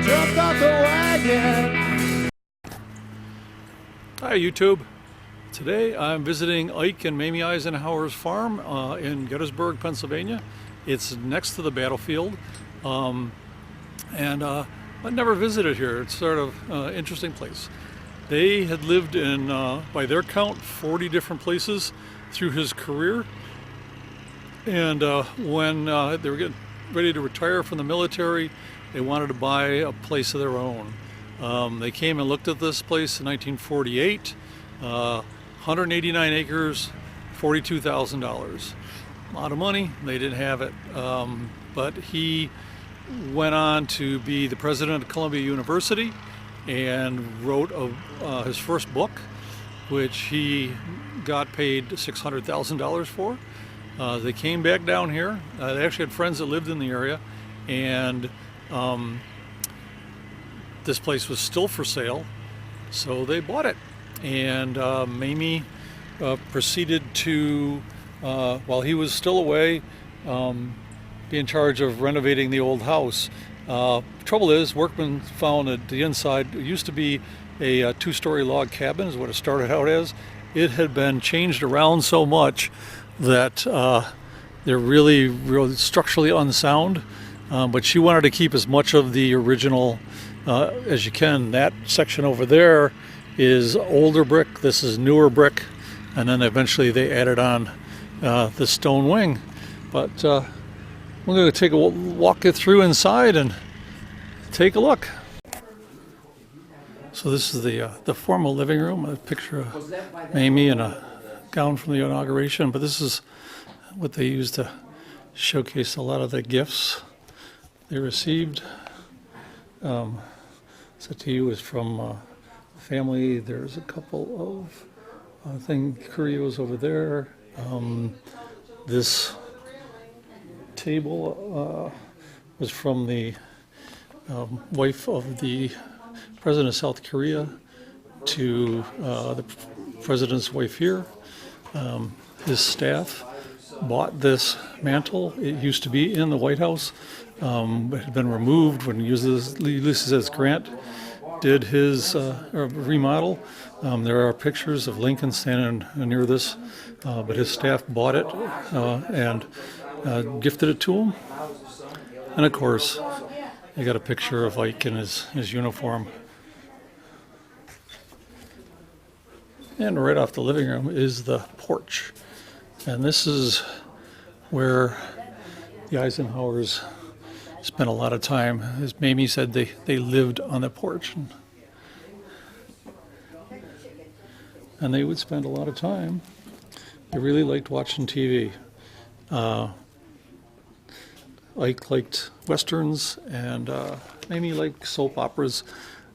jumped off the wagon. Hi YouTube. Today I'm visiting Ike and Mamie Eisenhower's farm in Gettysburg, Pennsylvania. It's next to the battlefield, and I've never visited here. It's sort of an interesting place. They had lived in, by their count, 40 different places through his career. And when they were getting ready to retire from the military, they wanted to buy a place of their own. They came and looked at this place in 1948. 189 acres, $42,000. A lot of money. They didn't have it. But he went on to be the president of Columbia University and wrote his first book, which he got paid $600,000 for. They came back down here. They actually had friends that lived in the area, and this place was still for sale, so they bought it. And Mamie proceeded to, while he was still away, be in charge of renovating the old house. Trouble is, workmen found that the inside, it used to be a two-story log cabin, is what it started out as. It had been changed around so much that they're really structurally unsound, but she wanted to keep as much of the original as you can. That section over there is older brick, this is newer brick, and then eventually they added on the stone wing. But we're going to take a walk it through inside and take a look. So this is the formal living room. A picture of Mamie in a gown from the inauguration, but this is what they used to showcase a lot of the gifts they received. So to you is from family. There's a couple of curios over there. This table was from the wife of the president of South Korea to the president's wife here. His staff bought this mantle. It used to be in the White House, but had been removed when Ulysses S. Grant did his remodel. There are pictures of Lincoln standing near this, but his staff bought it and gifted it to him. And of course, you got a picture of Ike in his uniform. And right off the living room is the porch. And this is where the Eisenhowers spent a lot of time. As Mamie said, they lived on the porch. And they would spend a lot of time. They really liked watching TV. Ike liked westerns, and Mamie liked soap operas.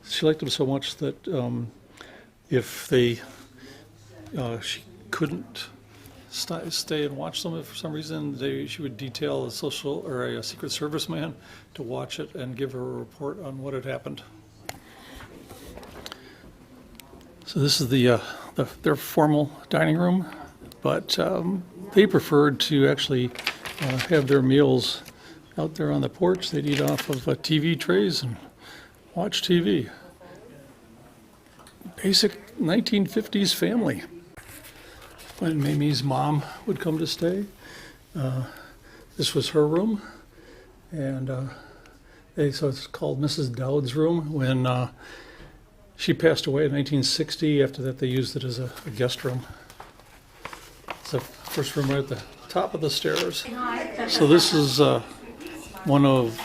She liked them so much that if she couldn't stay and watch them, if for some reason she would detail a social or a Secret Service man to watch it and give her a report on what had happened. So this is their formal dining room, but they preferred to actually have their meals out there on the porch. They'd eat off of TV trays and watch TV. Basic 1950s family. When Mamie's mom would come to stay, this was her room, and so it's called Mrs. Dowd's room. When she passed away in 1960, after that they used it as a guest room. It's the first room right at the top of the stairs. So this is one of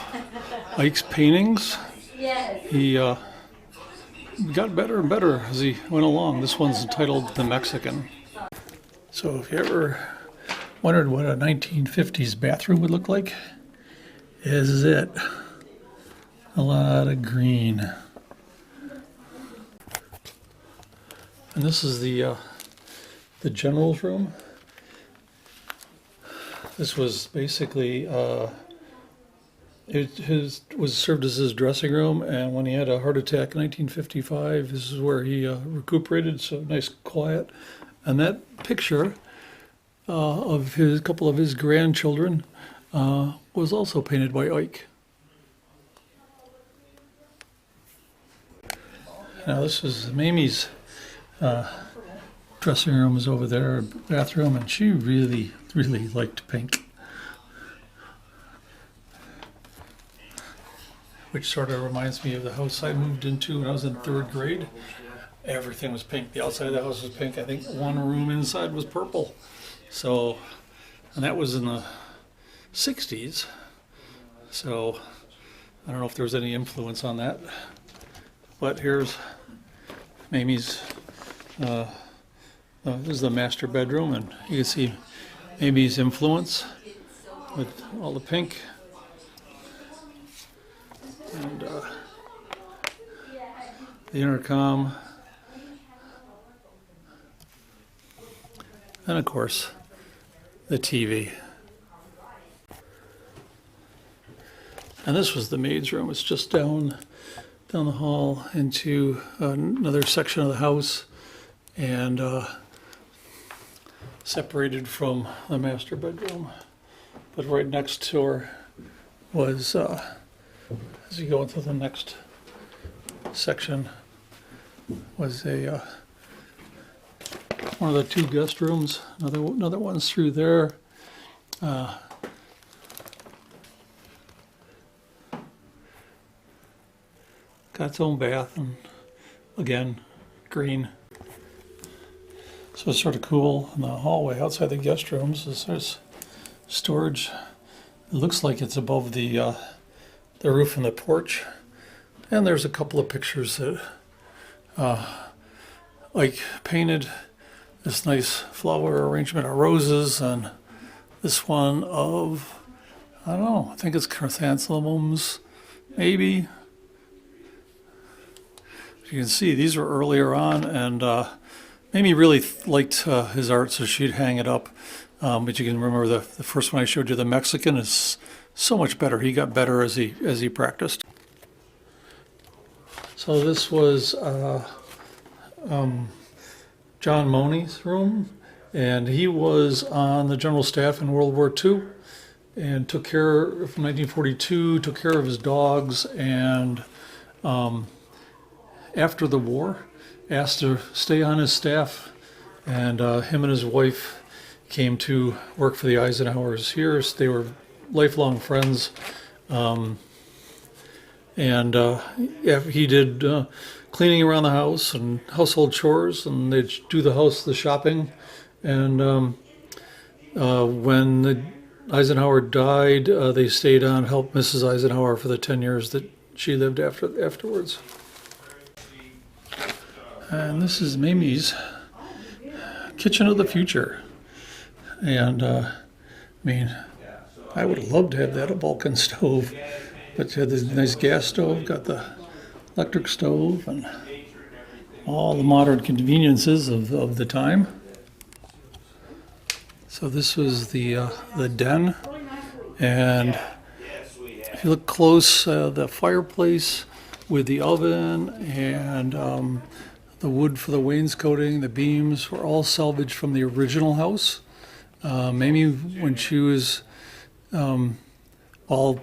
Ike's paintings. He got better and better as he went along. This one's entitled The Mexican. So if you ever wondered what a 1950s bathroom would look like, this is it. A lot of green. And this is the general's room. This was basically was served as his dressing room, and when he had a heart attack in 1955, this is where he recuperated. So nice, quiet. And that picture of a couple of his grandchildren was also painted by Ike. Now this is Mamie's dressing room is over there, bathroom, and she really, really liked pink. Which sort of reminds me of the house I moved into when I was in 3rd grade. Everything was pink. The outside of the house was pink. I think one room inside was purple. So, and that was in the 60s. So, I don't know if there was any influence on that. But here's Mamie's, this is the master bedroom, and you can see Mamie's influence with all the pink. And the intercom, and of course the TV. And this was the maid's room. It's just down the hall into another section of the house, and separated from the master bedroom. But right next to her was, as you go into the next section, was a one of the 2 guest rooms. Another one's through there. Got its own bath, and again, green. So it's sort of cool. In the hallway outside the guest rooms, there's storage. It looks like it's above the roof and the porch. And there's a couple of pictures that like painted this nice flower arrangement of roses, and this one of, I don't know, I think it's chrysanthemums, maybe. As you can see, these were earlier on, and Mamie really liked his art, so she'd hang it up. But you can remember the first one I showed you, the Mexican, is so much better. He got better as he practiced. So this was John Money's room, and he was on the general staff in World War II, and took care, from 1942, took care of his dogs, and after the war, asked to stay on his staff, and him and his wife came to work for the Eisenhowers here. So they were lifelong friends, and yeah, he did cleaning around the house and household chores, and they'd do the shopping. And when the Eisenhower died, they stayed on, helped Mrs. Eisenhower for the 10 years that she lived afterwards. And this is Mamie's kitchen of the future. And I mean, I would have loved to have that, a Vulcan stove, but you had this nice gas stove, got the electric stove, and all the modern conveniences of the time. So this was the den, and if you look close, the fireplace with the oven and the wood for the wainscoting, the beams were all salvaged from the original house. Mamie, when she was, while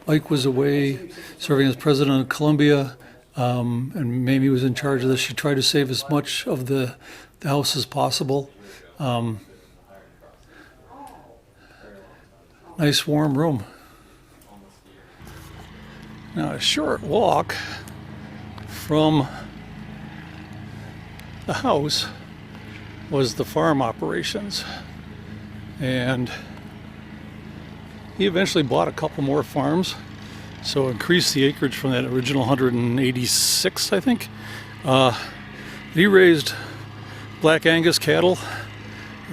Ike was away serving as president of Columbia, and Mamie was in charge of this, she tried to save as much of the house as possible. Nice warm room. Now a short walk from the house was the farm operations, and he eventually bought a couple more farms, so increased the acreage from that original 186, I think. He raised Black Angus cattle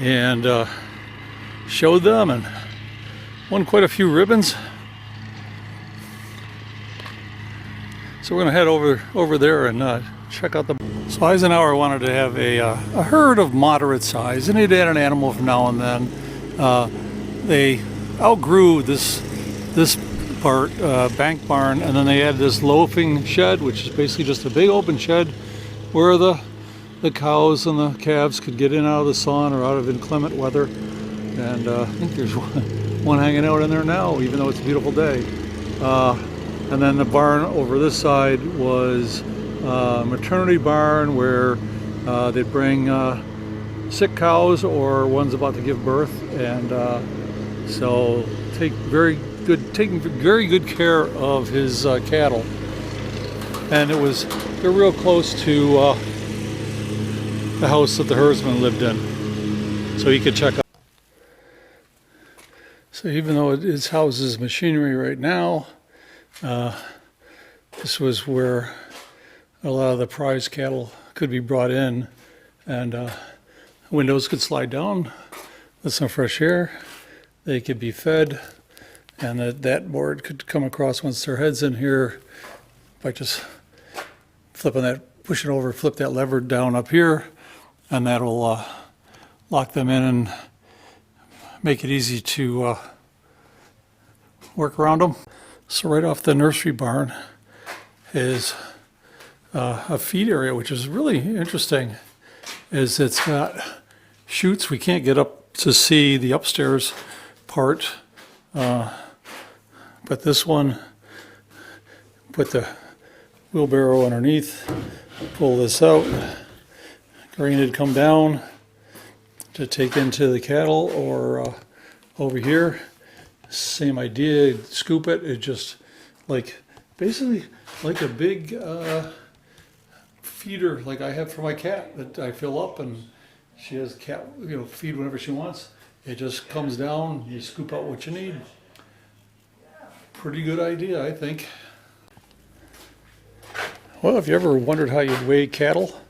and showed them and won quite a few ribbons. So we're going to head over there and check out the... So Eisenhower wanted to have a herd of moderate size, and he'd add an animal from now and then. They outgrew this part, bank barn, and then they added this loafing shed, which is basically just a big open shed where the cows and the calves could get in and out of the sun or out of inclement weather. And I think there's one hanging out in there now, even though it's a beautiful day. And then the barn over this side was maternity barn where they bring sick cows or ones about to give birth, and so taking very good care of his cattle. And they're real close to the house that the herdsman lived in, so he could check out. So even though it houses machinery right now, this was where a lot of the prize cattle could be brought in, and windows could slide down, let some fresh air, they could be fed, and that board could come across once their head's in here by just pushing over, flip that lever down up here, and that'll lock them in and make it easy to work around them. So right off the nursery barn is a feed area, which is really interesting, is it's got chutes. We can't get up to see the upstairs part, but this one, put the wheelbarrow underneath, pull this out, grain would come down to take into the cattle, or over here, same idea, scoop it. It just basically like a big feeder like I have for my cat that I fill up, and she has cat, feed whenever she wants. It just comes down, you scoop out what you need. Pretty good idea, I think. Well, if you ever wondered how you'd weigh cattle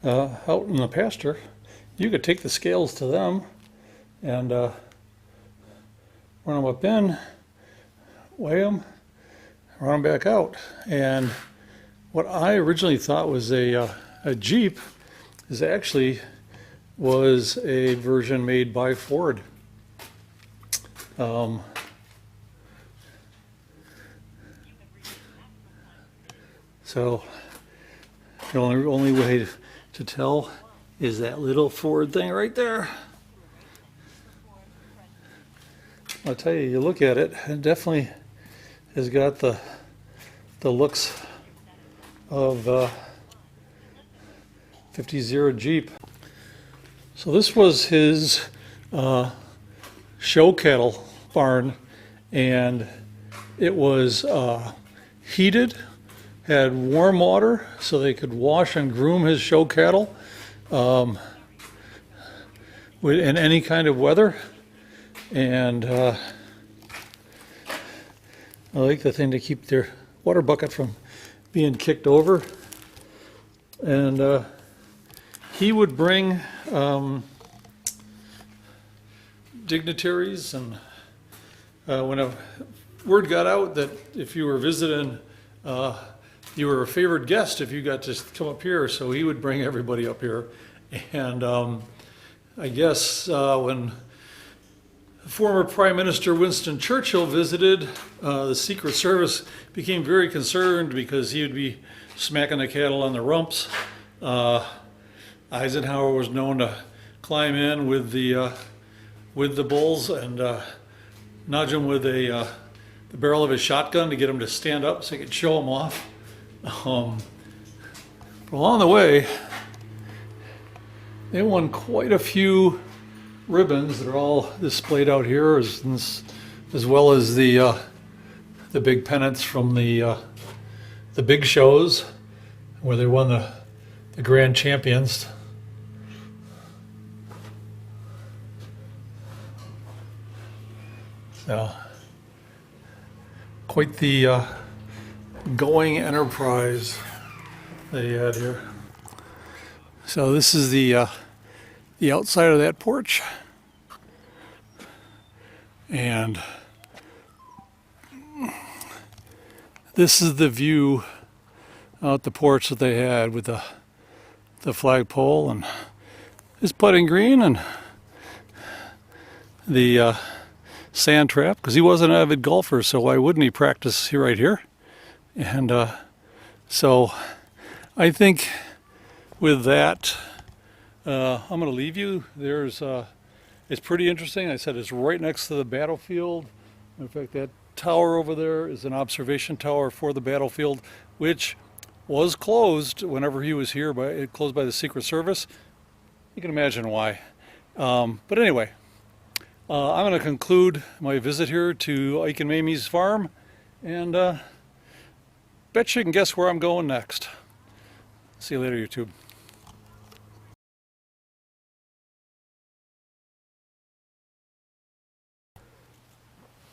out in the pasture, you could take the scales to them and run them up in, weigh them, run them back out. And what I originally thought was a Jeep was a version made by Ford. So the only way to tell is that little Ford thing right there. I'll tell you, you look at it, it definitely has got the looks of 50 Jeep. So this was his show cattle barn, and it was heated, had warm water so they could wash and groom his show cattle in any kind of weather. And I like the thing to keep their water bucket from being kicked over. And he would bring dignitaries, and when a word got out that if you were visiting, you were a favored guest if you got to come up here, so he would bring everybody up here. And I guess when former Prime Minister Winston Churchill visited, the Secret Service became very concerned because he would be smacking the cattle on the rumps. Eisenhower was known to climb in with the bulls and nudge them with the barrel of his shotgun to get them to stand up so he could show them off. But along the way, they won quite a few ribbons that are all displayed out here, as well as the big pennants from the big shows where they won the grand champions. So quite the going enterprise they had here. So this is the outside of that porch, and this is the view out the porch that they had with the flagpole and his putting green and the sand trap, because he was an avid golfer, so why wouldn't he practice here right here? And so I think with that, I'm going to leave you. It's pretty interesting. I said it's right next to the battlefield. In fact, that tower over there is an observation tower for the battlefield, which was closed whenever he was here, closed by the Secret Service. You can imagine why. But anyway, I'm going to conclude my visit here to Ike and Mamie's farm, and bet you can guess where I'm going next. See you later, YouTube.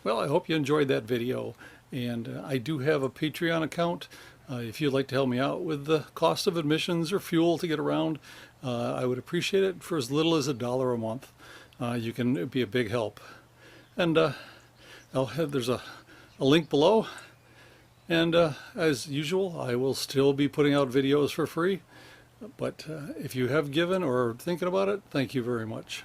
Well, I hope you enjoyed that video, and I do have a Patreon account. If you'd like to help me out with the cost of admissions or fuel to get around, I would appreciate it for as little as $1 a month. You can be a big help. And there's a link below. And as usual, I will still be putting out videos for free. But if you have given or are thinking about it, thank you very much.